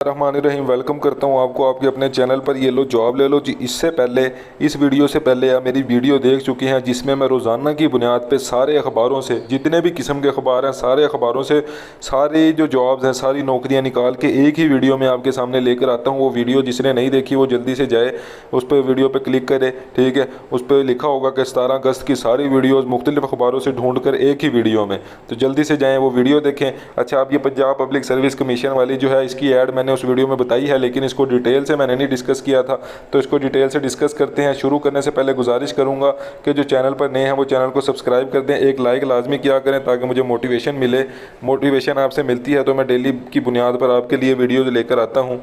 रहमानिर्रहीम। Welcome करता हूँ आपको आपके अपने चैनल पर। ये लो जॉब ले लो जी। इससे पहले इस वीडियो से पहले आप मेरी वीडियो देख चुके हैं जिसमें मैं रोज़ाना की बुनियाद पे सारे अखबारों से, जितने भी किस्म के अखबार हैं, सारे अखबारों से सारी जो जॉब्स हैं, सारी नौकरियाँ निकाल के एक ही वीडियो में आपके सामने लेकर आता हूँ। वो वीडियो जिसने नहीं देखी वो जल्दी से जाए, उस पर वीडियो पर क्लिक करे, ठीक है। उस पर लिखा होगा कि 17 अगस्त की सारी वीडियोज़ मुख्तलिफ अखबारों से ढूँढ कर एक ही वीडियो में, तो जल्दी से जाएँ वो वीडियो देखें। अच्छा, आप ये पंजाब पब्लिक सर्विस कमीशन वाली जो है, इसकी ऐड मैंने उस वीडियो में बताई है, लेकिन इसको डिटेल से मैंने नहीं डिस्कस किया था, तो इसको डिटेल से डिस्कस करते हैं। शुरू करने से पहले गुजारिश करूंगा कि जो चैनल पर नए हैं वो चैनल को सब्सक्राइब कर दें, एक लाइक लाजमी किया करें ताकि मुझे मोटिवेशन मिले। मोटिवेशन आपसे मिलती है तो मैं डेली की बुनियाद पर आपके लिए वीडियोज़ लेकर आता हूँ,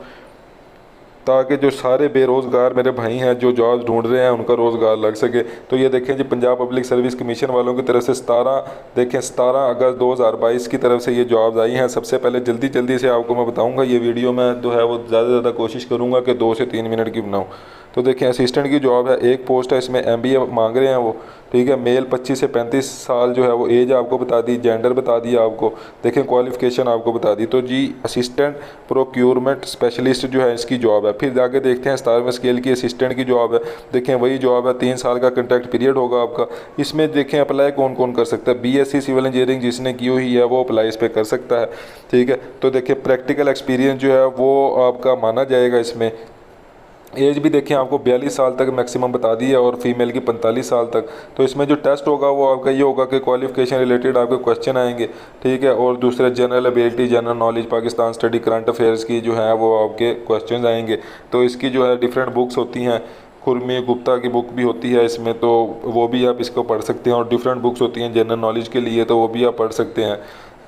ताकि जो सारे बेरोज़गार मेरे भाई हैं जो जॉब ढूंढ रहे हैं उनका रोज़गार लग सके। तो ये देखें जी, पंजाब पब्लिक सर्विस कमीशन वालों की तरफ से 17 अगस्त 2022 की तरफ से ये जॉब्स आई हैं। सबसे पहले जल्दी से आपको मैं बताऊंगा, ये वीडियो में जो है वो ज़्यादा से ज़्यादा कोशिश करूँगा कि 2 से 3 मिनट की बनाऊँ। तो देखें, असिस्टेंट की जॉब है, एक पोस्ट है, इसमें MBA मांग रहे हैं वो, ठीक है। मेल 25 से 35 साल जो है वो एज आपको बता दी, जेंडर बता दिया आपको, देखें क्वालिफ़िकेशन आपको बता दी। तो जी असिस्टेंट प्रोक्योरमेंट स्पेशलिस्ट जो है इसकी जॉब है। फिर आगे देखते हैं 17वें स्केल की असिस्टेंट की जॉब है। देखें वही जॉब है, 3 साल का कंट्रैक्ट पीरियड होगा आपका। इसमें देखें अप्लाई कौन कौन कर सकता है। BSc सिविल इंजीनियरिंग जिसने की हुई है वो अप्लाई इस पर कर सकता है, ठीक है। तो देखिए प्रैक्टिकल एक्सपीरियंस जो है वो आपका माना जाएगा इसमें। एज भी देखें आपको 42 साल तक मैक्सिमम बता दी है और फीमेल की 45 साल तक। तो इसमें जो टेस्ट होगा वो आपका ये होगा कि क्वालिफिकेशन रिलेटेड आपके क्वेश्चन आएंगे, ठीक है। और दूसरे general ability, general knowledge, Pakistan study, current affairs की जो है वो आपके क्वेश्चन आएंगे। तो इसकी जो है डिफरेंट बुक्स होती हैं, खुरमी गुप्ता की बुक भी होती है इसमें, तो वो भी आप इसको पढ़ सकते हैं। और डिफरेंट बुक्स होती हैं जनरल नॉलेज के लिए, तो वो भी आप पढ़ सकते हैं।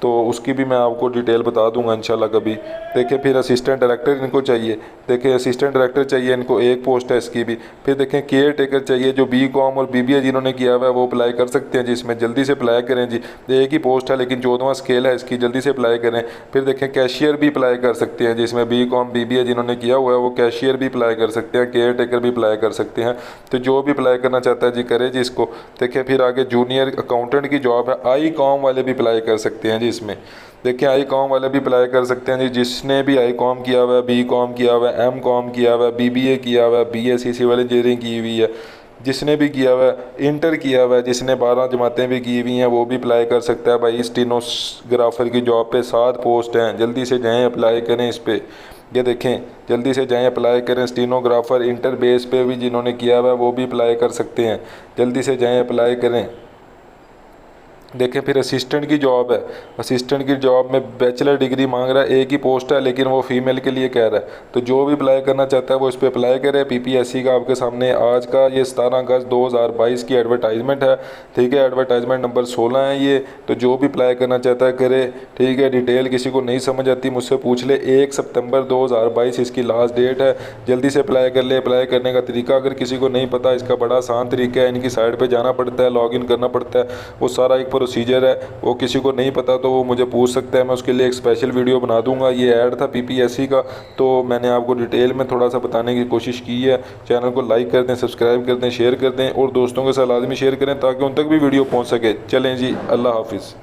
तो उसकी भी मैं आपको डिटेल बता दूंगा इंशाल्लाह कभी। देखिए फिर असिस्टेंट डायरेक्टर इनको चाहिए, देखिए असिस्टेंट डायरेक्टर चाहिए इनको, एक पोस्ट है इसकी भी। फिर देखें केयर टेकर चाहिए, जो BCom और BBA जिन्होंने किया हुआ है वो अप्लाई कर सकते हैं जी। इसमें जल्दी से अप्लाई करें जी, एक ही पोस्ट है लेकिन 14वां स्केल है इसकी, जल्दी से अप्लाई करें। फिर देखें कैशियर भी अप्लाई कर सकते हैं जिसमें BCom BBA जिन्होंने किया हुआ है वो कैशियर भी अप्लाई कर सकते हैं, केयर टेकर भी अप्लाई कर सकते हैं। तो जो भी अप्लाई करना चाहता है जी करे जी इसको। देखिए फिर आगे जूनियर अकाउंटेंट की जॉब है, ICOM वाले भी अप्लाई कर सकते हैं जी इसमें। देखिए ICOM वाले भी अप्लाई कर सकते हैं जी, जिसने भी ICOM किया हुआ है, BCom किया हुआ है, MCom किया हुआ है, BBA किया हुआ है, BSc सिविल इंजीनियरिंग की हुई है, जिसने भी किया हुआ है, इंटर किया हुआ है, जिसने 12 जमातें भी की हुई हैं वो भी अप्लाई कर सकता है भाई। स्टीनोग्राफर की जॉब पे 7 पोस्ट हैं, जल्दी से जाएं अप्लाई करें इस पर। ये देखें जल्दी से जाएं अप्लाई करें। स्टीनोग्राफर इंटर बेस पे भी जिन्होंने किया हुआ है वो भी अप्लाई कर सकते हैं, जल्दी से जाएं अप्लाई करें। देखें फिर असिस्टेंट की जॉब है, असिस्टेंट की जॉब में बैचलर डिग्री मांग रहा है, एक ही पोस्ट है लेकिन वो फीमेल के लिए कह रहा है। तो जो भी अप्लाई करना चाहता है वो इस पर अप्लाई करे। PPSC का आपके सामने आज का ये 17 अगस्त 2022 की एडवर्टाइजमेंट है, ठीक है। एडवर्टाइजमेंट नंबर 16 है ये। तो जो भी अप्लाई करना चाहता है करे, ठीक है। डिटेल किसी को नहीं समझ आती मुझसे पूछ ले। 1 सितंबर 2022 इसकी लास्ट डेट है, जल्दी से अप्लाई कर ले। अप्लाई करने का तरीका अगर किसी को नहीं पता, इसका बड़ा आसान तरीका है, इनकी साइट पर जाना पड़ता है, लॉगिन करना पड़ता है, वो सारा एक प्रोसीजर है। वो किसी को नहीं पता तो वो मुझे पूछ सकता है, मैं उसके लिए एक स्पेशल वीडियो बना दूंगा। ये ऐड था PPSC का, तो मैंने आपको डिटेल में थोड़ा सा बताने की कोशिश की है। चैनल को लाइक कर दें, सब्सक्राइब कर दें, शेयर कर दें और दोस्तों के साथ लाजमी शेयर करें ताकि उन तक भी वीडियो पहुंच सके। चलें जी, अल्लाह हाफिज़।